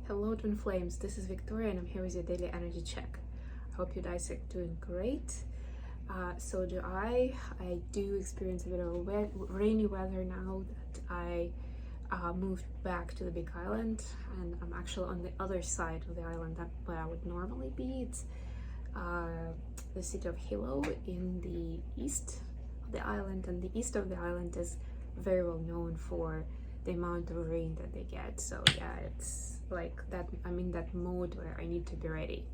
Hello Twin Flames, this is Victoria and I'm here with your daily energy check. I hope you guys are doing great. So do I. I do experience a bit of rainy weather now that I moved back to the big island, and I'm actually on the other side of the island than where I would normally be. It's the city of Hilo in the east of the island, and the east of the island is very well known for the amount of rain that they get. So yeah, it's like that. I'm in that mode where I need to be ready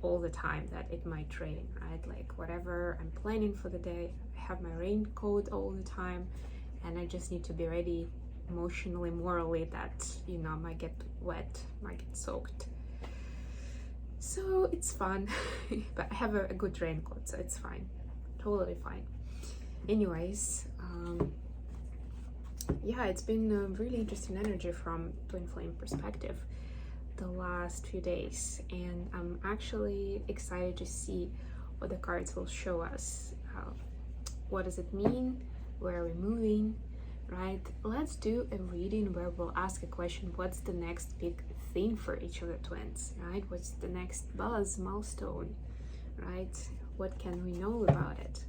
all the time that it might rain, right? Like whatever I'm planning for the day, I have my raincoat all the time, and I just need to be ready emotionally, morally, that I might get wet, might get soaked. So it's fun. But I have a good raincoat, so it's fine, totally fine. Anyways, yeah, it's been a really interesting energy from twin flame perspective the last few days, and I'm actually excited to see what the cards will show us. What does it mean? Where are we moving? Right? Let's do a reading where we'll ask a question: what's the next big thing for each of the twins? Right? What's the next buzz milestone? Right? What can we know about it?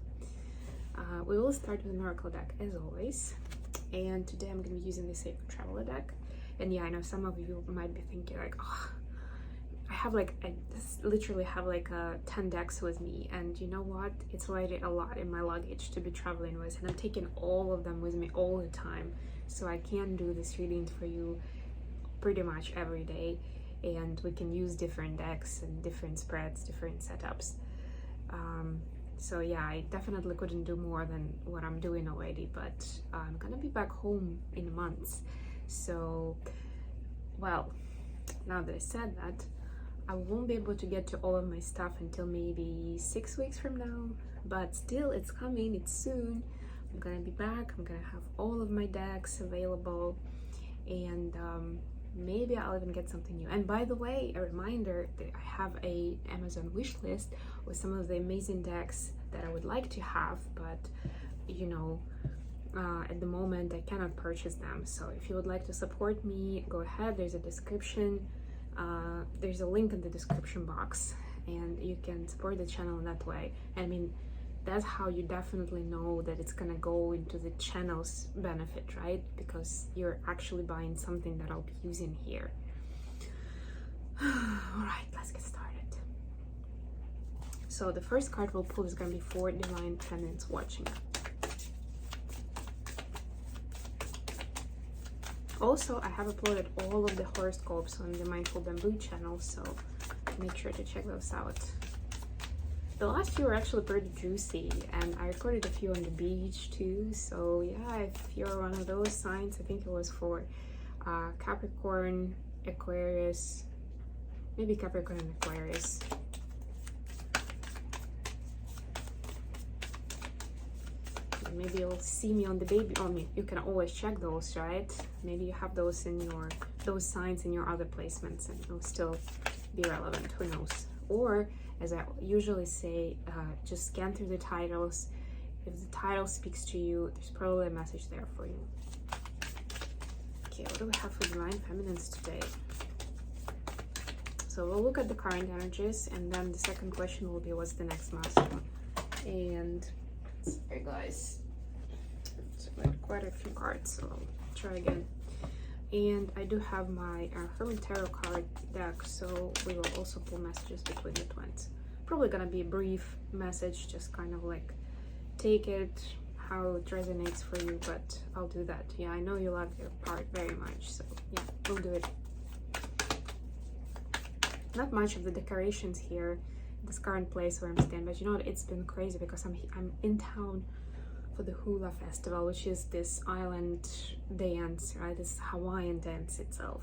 We will start with an oracle deck as always. And today I'm going to be using the Sacred Traveler deck. And yeah, I know some of you might be thinking like, oh, I literally have like 10 decks with me, and you know what? It's already a lot in my luggage to be traveling with, and I'm taking all of them with me all the time. So I can do this reading for you pretty much every day, and we can use different decks and different spreads, different setups. So yeah, I definitely couldn't do more than what I'm doing already, but I'm gonna be back home in a month. So, well, now that I said that, I won't be able to get to all of my stuff until maybe 6 weeks from now, but still, it's coming, it's soon. I'm gonna be back, I'm gonna have all of my decks available, and maybe I'll even get something new. And by the way, a reminder that I have a Amazon wish list with some of the amazing decks that I would like to have, but at the moment I cannot purchase them. So if you would like to support me, go ahead. There's a description, there's a link in the description box, and you can support the channel in that way. I mean, that's how you definitely know that it's gonna go into the channel's benefit, right? Because you're actually buying something that I'll be using here. All right, let's get started. So the first card we'll pull is gonna be for Divine Feminines watching. Also, I have uploaded all of the horoscopes on the Mindful Bamboo channel, so make sure to check those out. The last few were actually pretty juicy, and I recorded a few on the beach too. So yeah, if you're one of those signs, I think it was for Capricorn, Aquarius, maybe Capricorn and Aquarius. Maybe you'll see me on the baby. I mean, you can always check those, right? Maybe you have those in those signs in your other placements, and it'll still be relevant. Who knows? Or, as I usually say, just scan through the titles. If the title speaks to you, there's probably a message there for you. Okay, what do we have for Divine Feminines today? So we'll look at the current energies, and then the second question will be, what's the next milestone? And sorry guys, it's quite a few cards, so I'll try again. And I do have my Hermit Tarot card deck, so we will also pull messages between the twins. Probably gonna be a brief message, just kind of like take it how it resonates for you, but I'll do that. Yeah, I know you love your part very much, so yeah, we'll do it. Not much of the decorations here, this current place where I'm staying, but you know what, it's been crazy because I'm in town for the Hula Festival, which is this island dance, right? This Hawaiian dance itself,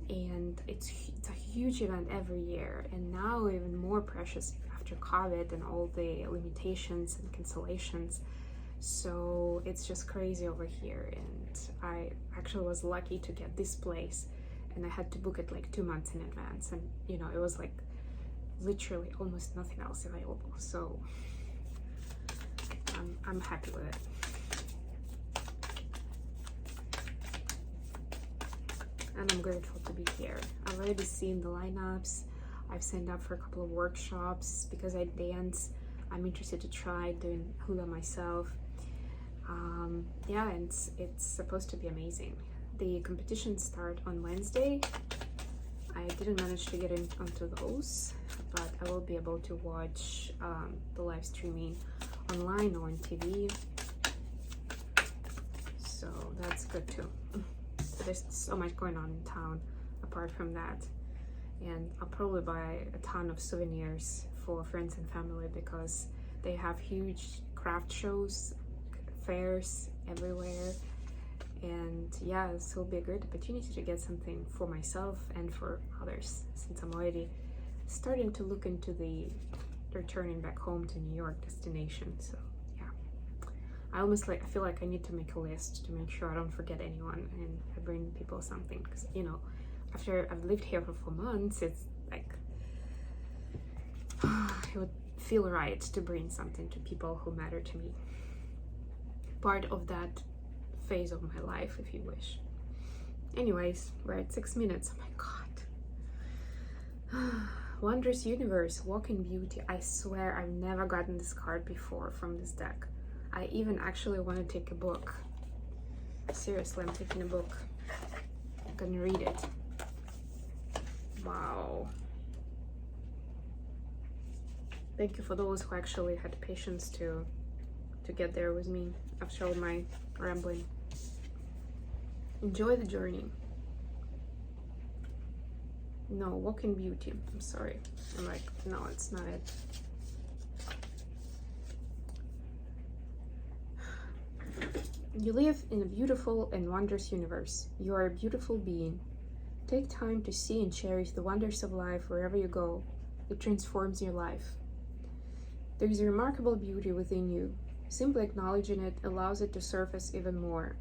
and it's a huge event every year, and now even more precious after COVID and all the limitations and cancellations. So it's just crazy over here, and I actually was lucky to get this place, and I had to book it like 2 months in advance, and it was like literally almost nothing else available. So I'm happy with it. and I'm grateful to be here. I've already seen the lineups. I've signed up for a couple of workshops because I dance. I'm interested to try doing hula myself. Yeah, and it's supposed to be amazing. The competitions start on Wednesday. I didn't manage to get in onto those, but I will be able to watch the live streaming online or on TV. So that's good too. There's so much going on in town apart from that. And I'll probably buy a ton of souvenirs for friends and family because they have huge craft shows, fairs everywhere. And yeah, this will be a great opportunity to get something for myself and for others, since I'm already starting to look into the returning back home to New York destination. So yeah, I feel like I need to make a list to make sure I don't forget anyone and I bring people something, because you know, after I've lived here for 4 months, it's like it would feel right to bring something to people who matter to me. Part of that phase of my life, if you wish. Anyways, we're at 6 minutes. Oh my god. Wondrous Universe, Walk in Beauty. I swear I've never gotten this card before from this deck. I even actually want to take a book. Seriously, I'm taking a book. I'm gonna read it. Wow. Thank you for those who actually had patience to get there with me after all my rambling. Enjoy the journey. No, Walk in Beauty. I'm sorry. I'm like, no, it's not it. You live in a beautiful and wondrous universe. You are a beautiful being. Take time to see and cherish the wonders of life wherever you go. It transforms your life. There is a remarkable beauty within you. Simply acknowledging it allows it to surface even more.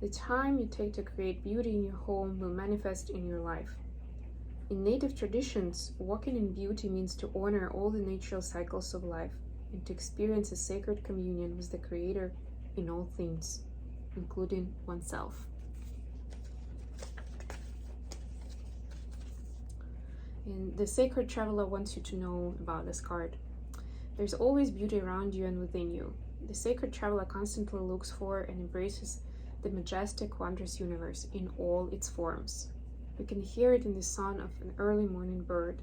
The time you take to create beauty in your home will manifest in your life. In native traditions, walking in beauty means to honor all the natural cycles of life and to experience a sacred communion with the Creator in all things, including oneself. And the Sacred Traveler wants you to know about this card. There's always beauty around you and within you. The Sacred Traveler constantly looks for and embraces the majestic, wondrous universe in all its forms. We can hear it in the song of an early morning bird.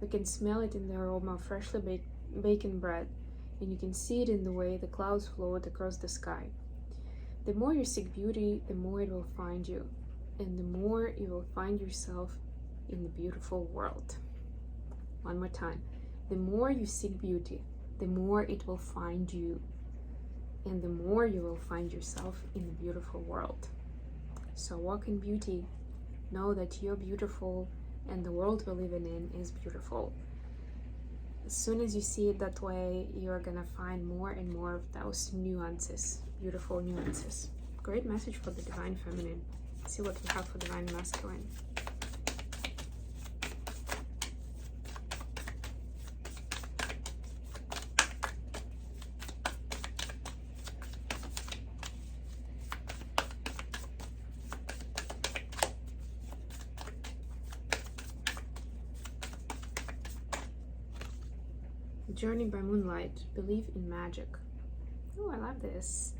We can smell it in the aroma of freshly baking bread, and you can see it in the way the clouds float across the sky. The more you seek beauty, the more it will find you, and the more you will find yourself in the beautiful world. One more time. The more you seek beauty, the more it will find you, and the more you will find yourself in the beautiful world. So walk in beauty. Know that you're beautiful and the world we're living in is beautiful. As soon as you see it that way, you're gonna find more and more of those nuances, beautiful nuances. Great message for the Divine Feminine. Let's see what we have for Divine Masculine. Journey by Moonlight, Believe in Magic. Oh, I love this.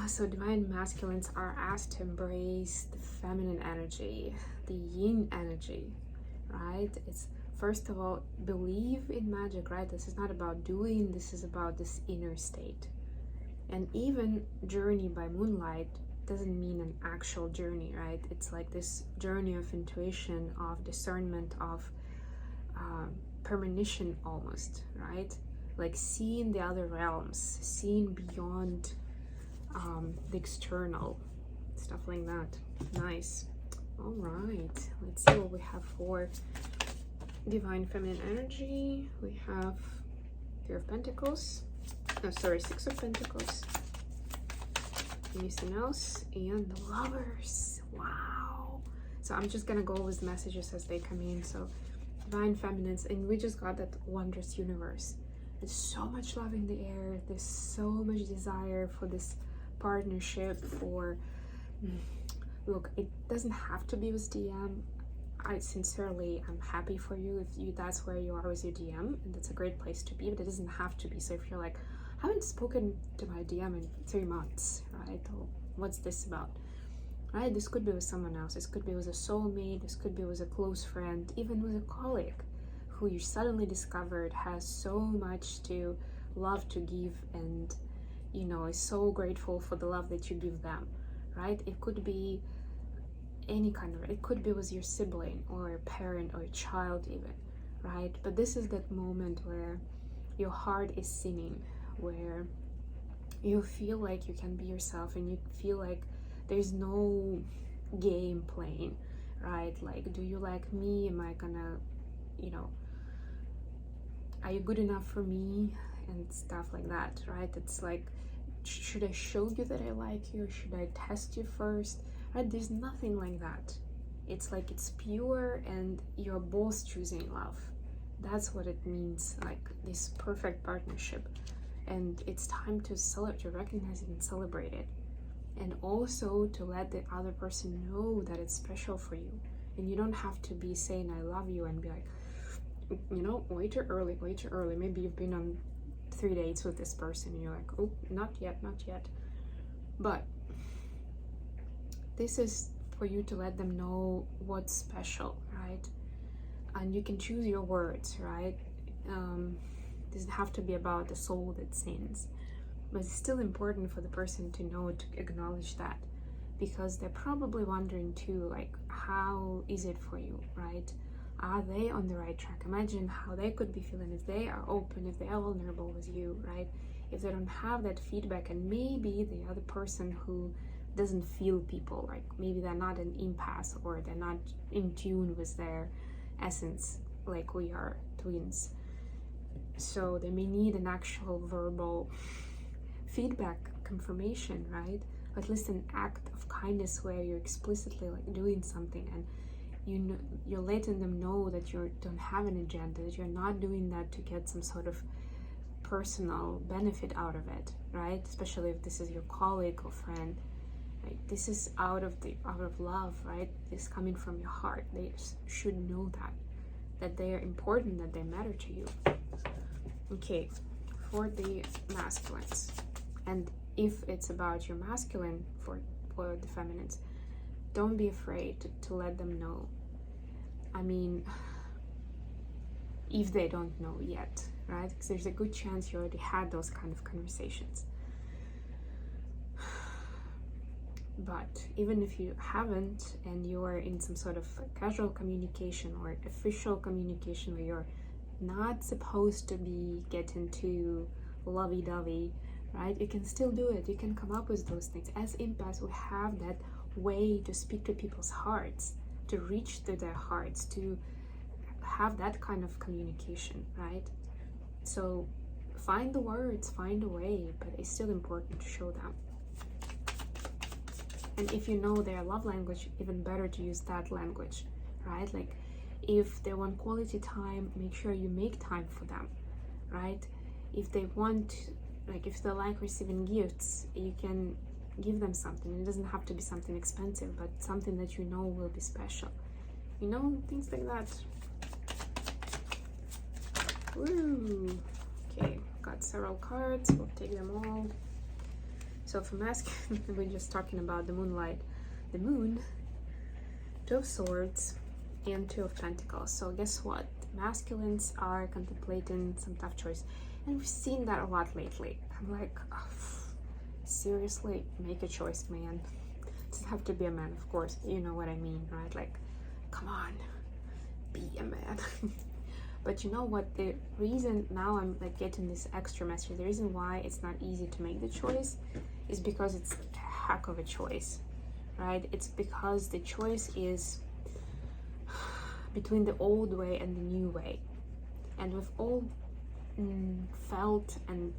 So Divine Masculines are asked to embrace the feminine energy, the yin energy, right? It's first of all, believe in magic, right? This is not about doing, this is about this inner state. And even Journey by Moonlight doesn't mean an actual journey, right? It's like this journey of intuition, of discernment, of premonition almost, right? Like seeing the other realms, seeing beyond the external, stuff like that. Nice. All right, let's see what we have for Divine Feminine energy. We have Pair of Pentacles, Six of Pentacles, anything else, and the Lovers. Wow. So I'm just gonna go with messages as they come in. So Divine Feminines, and we just got that wondrous universe. There's so much love in the air. There's so much desire for this partnership, for Look, it doesn't have to be with DM. I'm happy for you if that's where you are with your DM, and that's a great place to be, but it doesn't have to be. So if you're like, I haven't spoken to my DM in 3 months, right? Or what's this about? Right? This could be with someone else. This could be with a soulmate. This could be with a close friend, even with a colleague who you suddenly discovered has so much to love to give, and is so grateful for the love that you give them, right? It could be it could be with your sibling or a parent or a child even, right? But this is that moment where your heart is singing, where you feel like you can be yourself, and you feel like there's no game playing, right? Like, do you like me? Am I gonna, are you good enough for me? And stuff like that, right? It's like, should I show you that I like you? Should I test you first? Right? There's nothing like that. It's like, it's pure, and you're both choosing love. That's what it means, like this perfect partnership. And it's time to recognize it and celebrate it. And also to let the other person know that it's special for you. And you don't have to be saying I love you and be like, way too early. Maybe you've been on 3 dates with this person and you're like, oh, not yet. But this is for you to let them know what's special, right? And you can choose your words, right? It doesn't have to be about the soul that sins, but it's still important for the person to know, to acknowledge that, because they're probably wondering too, like, how is it for you, right? Are they on the right track? Imagine how they could be feeling if they are open, if they are vulnerable with you, right? If they don't have that feedback, and maybe the other person who doesn't feel people, like maybe they're not an empath, or they're not in tune with their essence like we are twins. So they may need an actual verbal feedback, confirmation, right? At least an act of kindness where you're explicitly like doing something, and you're letting them know that you don't have an agenda, that you're not doing that to get some sort of personal benefit out of it, right? Especially if this is your colleague or friend. Right? This is out of love, right? This coming from your heart. They should know that they are important, that they matter to you. Okay, for the masculines, and if it's about your masculine, for the feminines, don't be afraid to let them know. I mean, if they don't know yet, right? Because there's a good chance you already had those kind of conversations. But even if you haven't, and you're in some sort of casual communication or official communication where you're not supposed to be getting too lovey-dovey, right? You can still do it. You can come up with those things. As empaths, we have that way to speak to people's hearts, to reach to their hearts, to have that kind of communication, right? So find the words, find a way, but it's still important to show them. And if you know their love language, even better to use that language, right? Like, if they want quality time, make sure you make time for them, right? If they want, like, if they like receiving gifts, you can give them something. It doesn't have to be something expensive, but something that you know will be special. Things like that. Woo! Okay, got several cards. We'll take them all. So for masculine, we're just talking about the moonlight, the moon, 2 of swords, and 2 of pentacles. So guess what? Masculines are contemplating some tough choice, and we've seen that a lot lately. I'm like, oh, seriously, make a choice, man. It doesn't have to be a man, of course. You know what I mean, right? Like, come on, be a man. But you know what? The reason now I'm like getting this extra message, the reason why it's not easy to make the choice is because it's a heck of a choice, right? It's because the choice is between the old way and the new way. And we've all felt and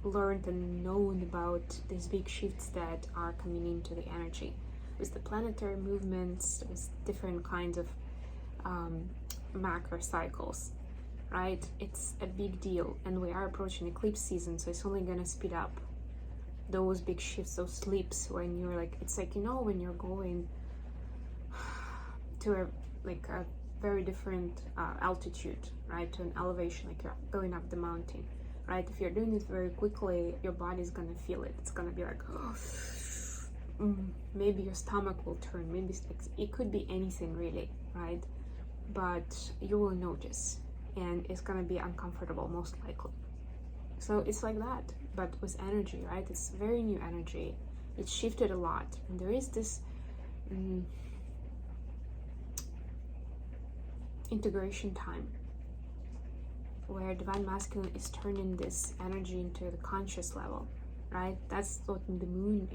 learned and known about these big shifts that are coming into the energy with the planetary movements, with different kinds of macro cycles, right? It's a big deal, and we are approaching eclipse season, so it's only gonna speed up those big shifts, those leaps, when you're like, it's like, when you're going to a very different altitude, right? To an elevation, like you're going up the mountain, right? If you're doing this very quickly, your body's gonna feel it. It's gonna be like, oh, maybe your stomach will turn. Maybe it could be anything really, right? But you will notice, and it's gonna be uncomfortable most likely. So it's like that, but with energy, right? It's very new energy. It's shifted a lot, and there is this integration time where divine masculine is turning this energy into the conscious level, right? That's what the moon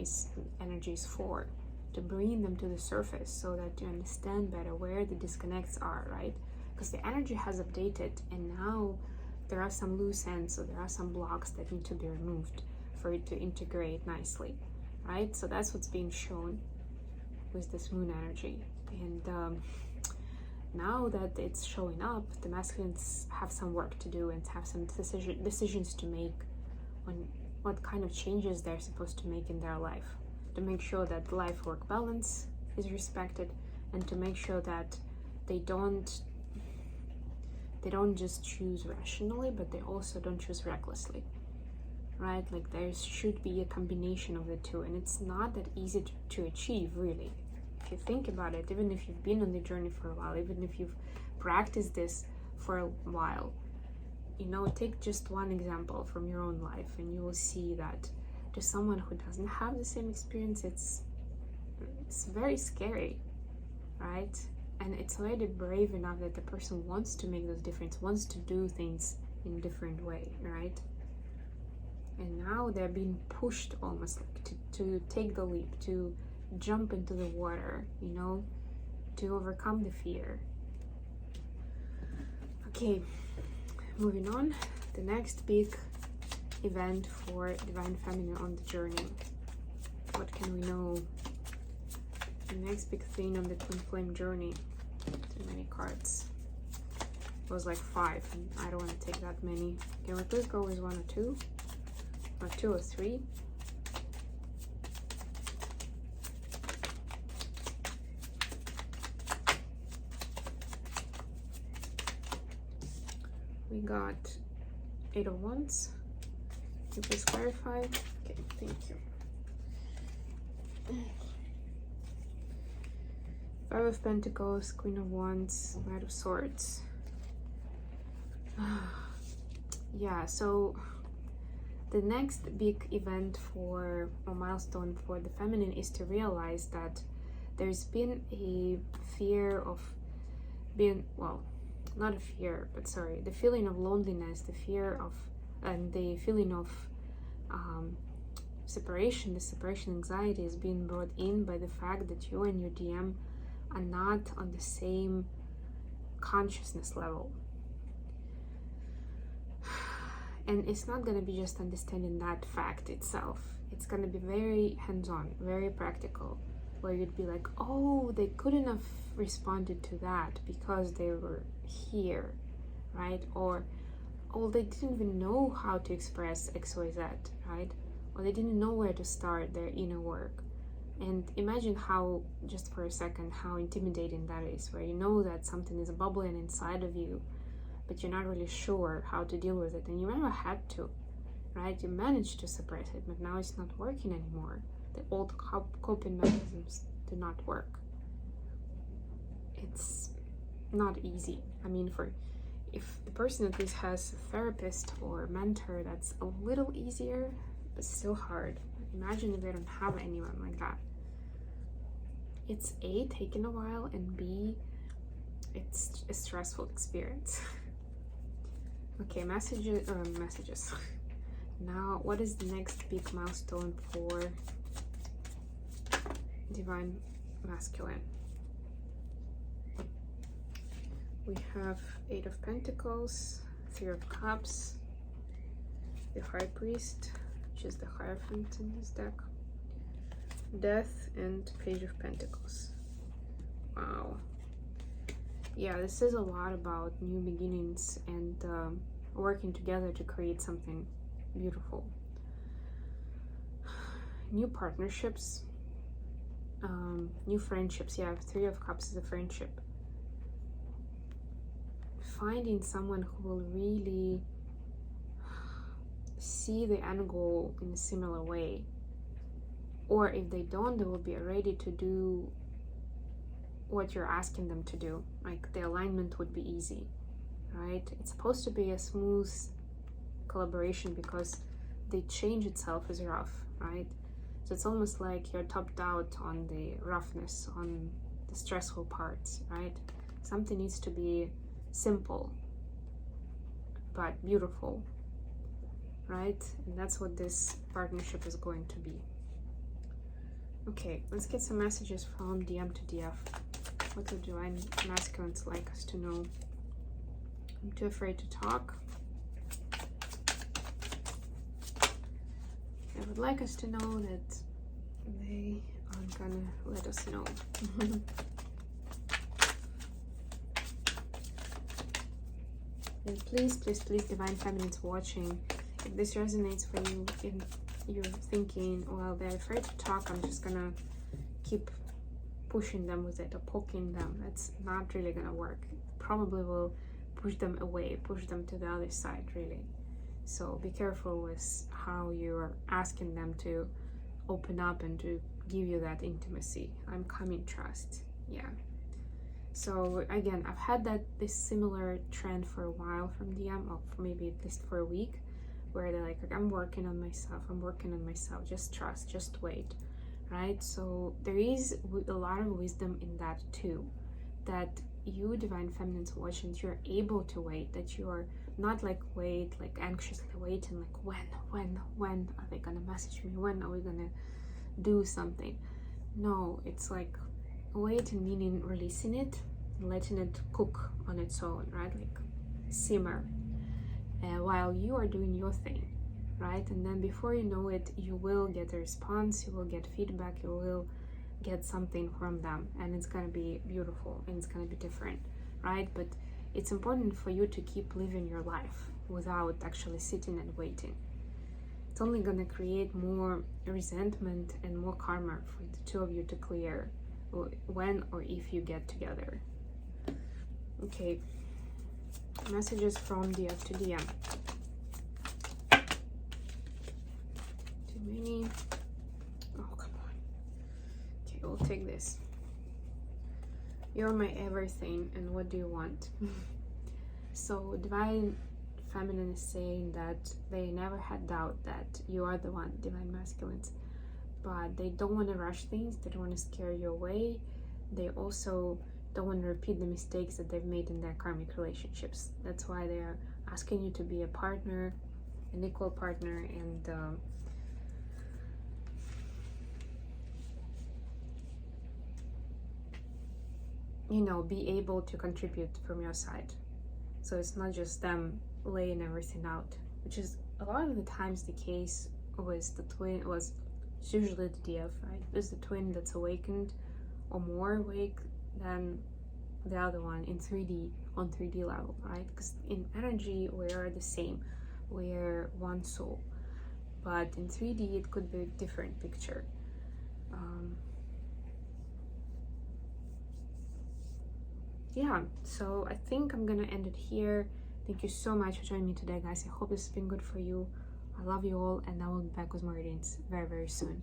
energy is for, to bring them to the surface so that you understand better where the disconnects are, right? Because the energy has updated, and now there are some loose ends, so there are some blocks that need to be removed for it to integrate nicely, right? So that's what's being shown with this moon energy. And now that it's showing up, the masculines have some work to do and have some decisions to make on what kind of changes they're supposed to make in their life, to make sure that life-work balance is respected, and to make sure that they don't just choose rationally, but they also don't choose recklessly, right? Like there should be a combination of the two, and it's not that easy to achieve, really. If you think about it, even if you've been on the journey for a while, even if you've practiced this for a while, you know, take just one example from your own life, and you will see that to someone who doesn't have the same experience, it's very scary, right? And it's already brave enough that the person wants to make those difference, wants to do things in a different way, right? And now they're being pushed almost like to take the leap, to jump into the water, you know, to overcome the fear. Okay, moving on. The next big event for divine feminine on the journey. What can we know? The next big thing on the twin flame journey. Too many cards. It was like 5, and I don't want to take that many. Can we please go with 1 or 2? Or 2 or 3? We got 8 of Wands. Can you please clarify? Okay, thank you. 5 of Pentacles, Queen of Wands, Knight of Swords. Yeah, so the next big event or milestone for the feminine is to realize that there's been a fear of being, well, not a fear, but sorry, the feeling of loneliness, the fear of, and the feeling of separation, the separation anxiety is being brought in by the fact that you and your DM are not on the same consciousness level. And it's not going to be just understanding that fact itself. It's going to be very hands-on, very practical, where you'd be like, oh, they couldn't have responded to that because they were here, right? Or, oh, they didn't even know how to express XYZ, right? Or they didn't know where to start their inner work. And imagine how, just for a second, how intimidating that is, where you know that something is bubbling inside of you, but you're not really sure how to deal with it, and you never had to, right? You managed to suppress it, but now it's not working anymore. The old coping mechanisms do not work. It's not easy. I mean, if the person at least has a therapist or a mentor, that's a little easier, but still hard. Imagine if they don't have anyone like that. It's A, taking a while, and B, it's a stressful experience. Okay, messages. Now, what is the next big milestone for divine masculine? We have 8 of Pentacles, 3 of Cups, the High Priest, which is the Hierophant in this deck, Death, and Page of Pentacles. Wow. Yeah, this is a lot about new beginnings and working together to create something beautiful. New partnerships, new friendships. Yeah, Three of Cups is a friendship. Finding someone who will really see the end goal in a similar way, or if they don't, they will be ready to do what you're asking them to do. Like the alignment would be easy, right? It's supposed to be a smooth collaboration because the change itself is rough, right? So it's almost like you're topped out on the roughness, on the stressful parts, right? Something needs to be simple but beautiful, right? And that's what this partnership is going to be. Okay, let's get some messages from DM to DF. What would divine masculines like us to know? I'm too afraid to talk. They would like us to know that they are gonna let us know. And please, please, please, divine feminines watching, if this resonates for you, if you're thinking, well, they're afraid to talk, I'm just gonna keep pushing them with it or poking them, that's not really gonna work. It probably will push them away, push them to the other side, really. So be careful with how you're asking them to open up and to give you that intimacy. I'm coming, trust. Yeah. So again, I've had this similar trend for a while from DM, or maybe at least for a week, where they're like, I'm working on myself, just trust, just wait, right? So there is a lot of wisdom in that too, that you divine feminines watching, you're able to wait, that you are not like anxiously waiting, like when are they gonna message me, when are we gonna do something? No, it's like waiting, meaning releasing it, letting it cook on its own, right? Like simmer, while you are doing your thing, right? And then before you know it, you will get a response, you will get feedback, you will get something from them, and it's gonna be beautiful and it's gonna be different, right? But it's important for you to keep living your life without actually sitting and waiting. It's only gonna create more resentment and more karma for the two of you to clear when or if you get together. Okay, messages from DF to DM. Too many. Oh, come on. Okay, we'll take this. You're my everything, and what do you want? So divine feminine is saying that they never had doubt that you are the one, divine masculines, but they don't want to rush things, they don't want to scare you away, they also don't want to repeat the mistakes that they've made in their karmic relationships. That's why they're asking you to be a partner, an equal partner, and be able to contribute from your side. So it's not just them laying everything out, which is a lot of the times the case with the twin. It's usually the DF, right? It's the twin that's awakened or more awake than the other one in 3D, on 3D level, right? Because in energy we are the same, we're one soul, but in 3D it could be a different picture. Yeah, so I think I'm gonna end it here. Thank you so much for joining me today, guys. I hope this has been good for you. I love you all, and I will be back with more readings very, very soon.